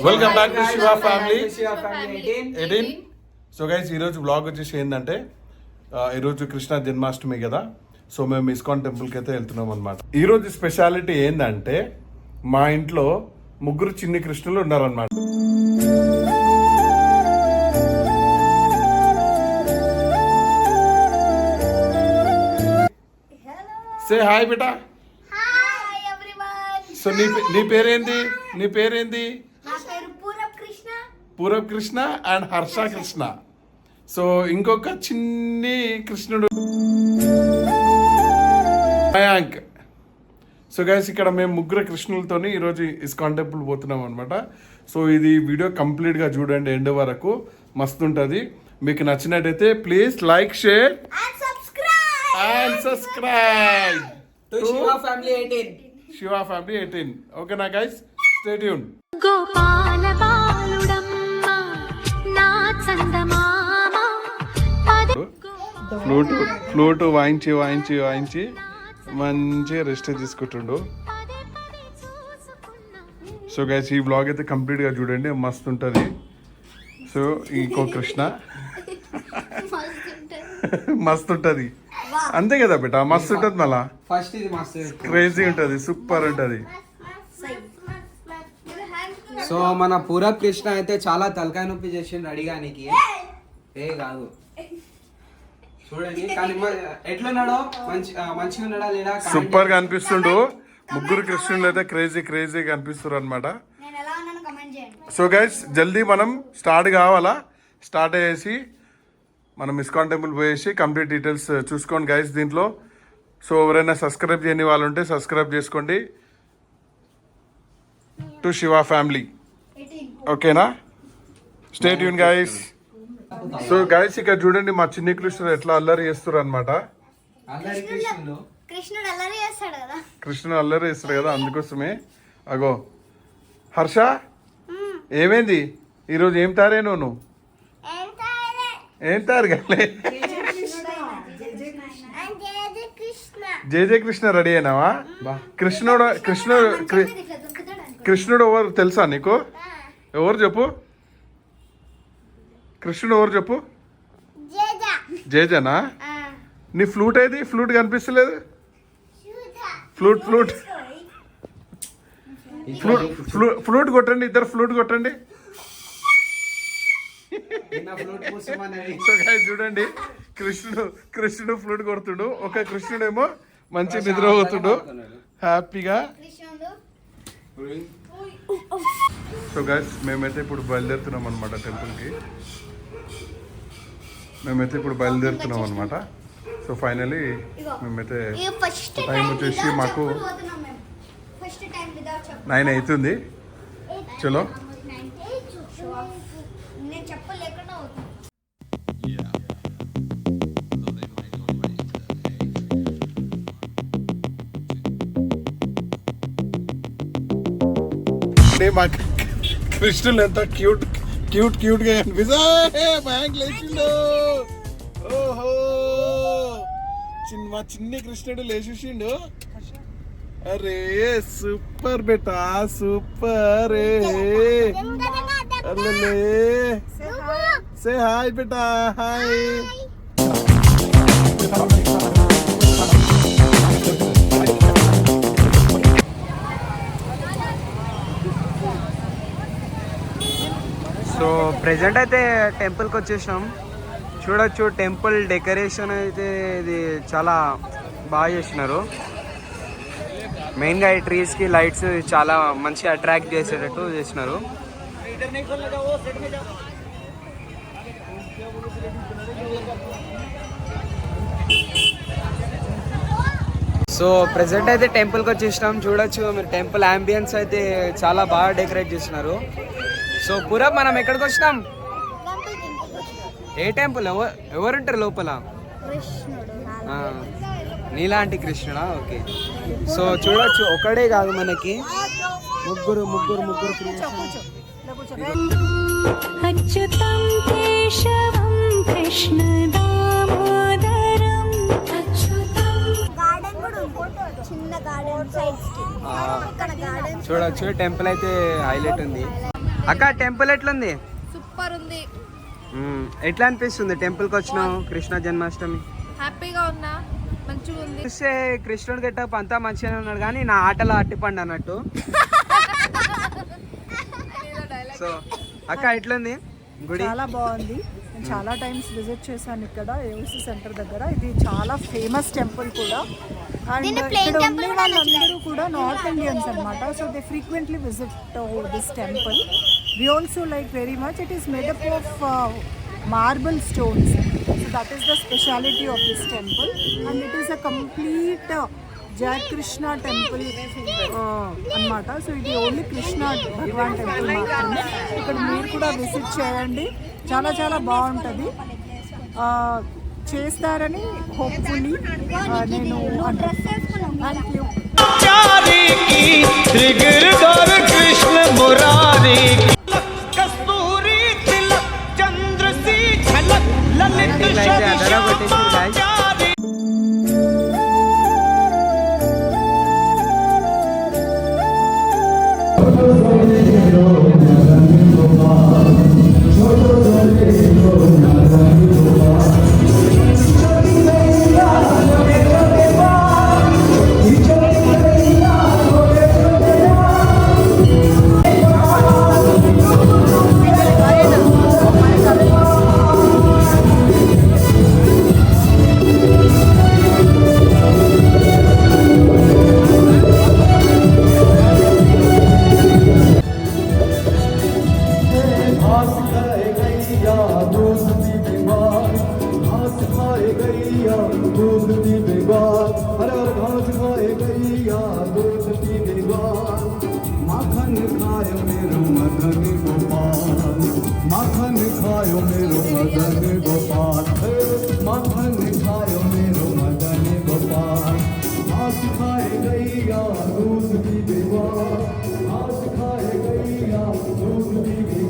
Welcome back to Shiva family 18. So guys ఈరోజు blog వచ్చేసి ఏంటంటే ఈరోజు కృష్ణ జన్మాష్టమి కదా. సో మేము ఇస్కాన్ టెంపుల్కి అయితే వెళ్తున్నాం అనమాట. ఈరోజు స్పెషాలిటీ ఏంటంటే మా ఇంట్లో ముగ్గురు చిన్ని కృష్ణులు ఉన్నారనమాట. సే హాయ్ బేటా. సో నీ పేరేంది? నీ పేరేంది? పూరబ్ కృష్ణ అండ్ హర్ష కృష్ణ. సో ఇంకొక చిన్ని కృష్ణుడు మయాంక్. సో గైస్ ఇక్కడ మేము ముగ్గురు కృష్ణులతోని ఈరోజు ఇస్కాన్ టెంపుల్ పోతున్నాం అనమాట. సో ఇది వీడియో కంప్లీట్గా చూడండి ఎండ్ వరకు, మస్తు ఉంటుంది. మీకు నచ్చినట్టయితే please like, share and subscribe to Shiva family 18. Shiva family 18. ఓకేనా గైస్, స్టే ట్యూన్. గోపాల బాలుడమ్మ నా చందమామ ఫ్లూట్ వాయించి మంచి రెస్ట్ తీసుకుంటుండు. సో గైస్ ఈ బ్లాగ్ అయితే కంప్లీట్గా చూడండి, మస్తు ఉంటుంది. సో ఇంకో కృష్ణ మస్తు ఉంటుంది, అంతే కదా బేటా, మస్తు ఉంటుంది. మళ్ళా ఫస్ట్ ఇది మస్తు క్రేజీ ఉంటుంది, సూపర్ ఉంటుంది. సో మన పూరబ్ కృష్ణ అయితే చాలా తలకాయ నొప్పి చేసిండు అడిగానికి. ఏ కాదు చూడండి, కానీ ఎట్లున్నాడో మంచిగా ఉన్నాడా లేదా? సూపర్ గా అనిపిస్తుండు. ముగ్గురు కృష్ణులు అయితే క్రేజీగా అనిపిస్తారు అనమాట. సో గైస్ జల్దీ మనం స్టార్ట్ కావాలా. స్టార్ట్ అయ్యేసి మనం ఇస్కాన్ టెంపుల్ పోయేసి కంప్లీట్ డీటెయిల్స్ చూసుకోండి గైస్ దీంట్లో. సో ఎవరైనా సబ్స్క్రైబ్ చేయని వాళ్ళు ఉంటే సబ్స్క్రైబ్ చేసుకోండి టు శివ ఫ్యామిలీ. ఓకేనా, stay tune guys. So guys ఇక్కడ చూడండి మా చిన్ని కృష్ణుడు ఎట్లా అల్లరి చేస్తారు అనమాట. కృష్ణుడు అల్లరి చేస్తాడు కదా, కృష్ణుడు అల్లరి చేస్తాడు కదా, అందుకోసమే. అగో హర్ష, ఏమైంది ఈరోజు? ఏం తారే నువ్వు? ఏం తారు గలే? జయ కృష్ణ రెడీ అయినావా? కృష్ణుడు ఎవరు తెలుసా నీకు? ఎవరు చెప్పు, కృష్ణుడు ఎవరు చెప్పు? జేజనా? నీ ఫ్లూట్ ఏది? ఫ్లూట్ కనిపిస్తలేదు. ఫ్లూట్ కొట్టండి, ఇద్దరు ఫ్లూట్ కొట్టండి. సో గైస్ చూడండి, కృష్ణుడు ఫ్లూట్ కొడుతుడు, ఒక కృష్ణుడేమో మంచి నిద్ర పోతుడు హ్యాపీగా. సో గైస్ మేమైతే ఇప్పుడు బయలుదేరుతున్నాం అనమాట టెంపుల్కి. అనమాట. సో ఫైనలీ మేమైతే టైం వచ్చేసి మాకు 9 అవుతుంది. చలో మా కృష్ణులు ఎంత క్యూట్ గా కనిపిస్తుంది. బ్యాంక్ లేచిండు. ఓహో, మా చిన్ని కృష్ణుడు లేచిండు. అరే సూపర్ బేటా, సూపర్. అల్లే సే హాయ్ బేటా, హాయ్. సో ప్రెజెంట్ అయితే టెంపుల్కి వచ్చేసాం. చూడొచ్చు టెంపుల్ డెకరేషన్ అయితే ఇది చాలా బాగా చేసినారు. మెయిన్గా ఈ ట్రీస్కి లైట్స్ చాలా మంచిగా అట్రాక్ట్ చేసేటట్టు చేసినారు. సో ప్రెజెంట్ అయితే టెంపుల్కి వచ్చేసినాం. చూడొచ్చు మీరు టెంపుల్ అంబియన్స్ అయితే చాలా బాగా డెకరేట్ చేసినారు. సో పూరబ్ మనం ఎక్కడికి వచ్చినాం? ఏ టెంపుల్? ఎవరుంటారు లోపల? నీలాంటి కృష్ణుడా? ఓకే. సో చూడొచ్చు ఒకడే కాదు, మనకి ముగ్గురు అచ్యుతం కేశవం కృష్ణ దామోదరం. చిన్న గార్డెన్ సైడ్స్ కి చూడొచ్చు టెంపుల్ అయితే హైలైట్ ఉంది. అక్క టెంపుల్ ఎట్లుంది? సూపర్ ఉంది. ఎట్లా అనిపిస్తుంది టెంపుల్కి వచ్చినావు కృష్ణ జన్మాష్టమి? హ్యాపీగా ఉన్నా, మంచిగా ఉంది. చూస్తే కృష్ణుడు గెటప్ అంతా మంచిగానే ఉన్నాడు కానీ నా ఆటలో అట్టిపండు అన్నట్టు. సో అక్క ఎట్లుంది గుడి? చాలా బాగుంది. నేను చాలా టైమ్స్ విజిట్ చేశాను ఇక్కడ ఏఓసి సెంటర్ దగ్గర. ఇది చాలా ఫేమస్ టెంపుల్ కూడా. అండ్ ఇక్కడ ఉండే వాళ్ళందరూ కూడా నార్త్ ఇండియన్స్ అన్నమాట. So they frequently visit this temple. We also like very much. It is made up of marble stones. So that is the speciality of this temple, and it is a complete Jai Krishna temple అన్నమాట. So ఇది only Krishna భగవాన్ temple మాత్రమే. ఇక్కడ మీరు కూడా visit చేయండి, చాలా చాలా బాగుంటుంది. చేస్తారని హోప్ఫుల్లీ నేను థ్యాంక్ యూ. कृष्ण मुरारी कस्तूरी तिलक चंद्र सी झलक ललित माखन खायो मेरो मदन गोपाल, माखन खायो मेरो मदन गोपाल, माखन खायो मेरो मदन गोपाल। घास खाए गैया दूध की बेवा, घास खाए गैया दूध की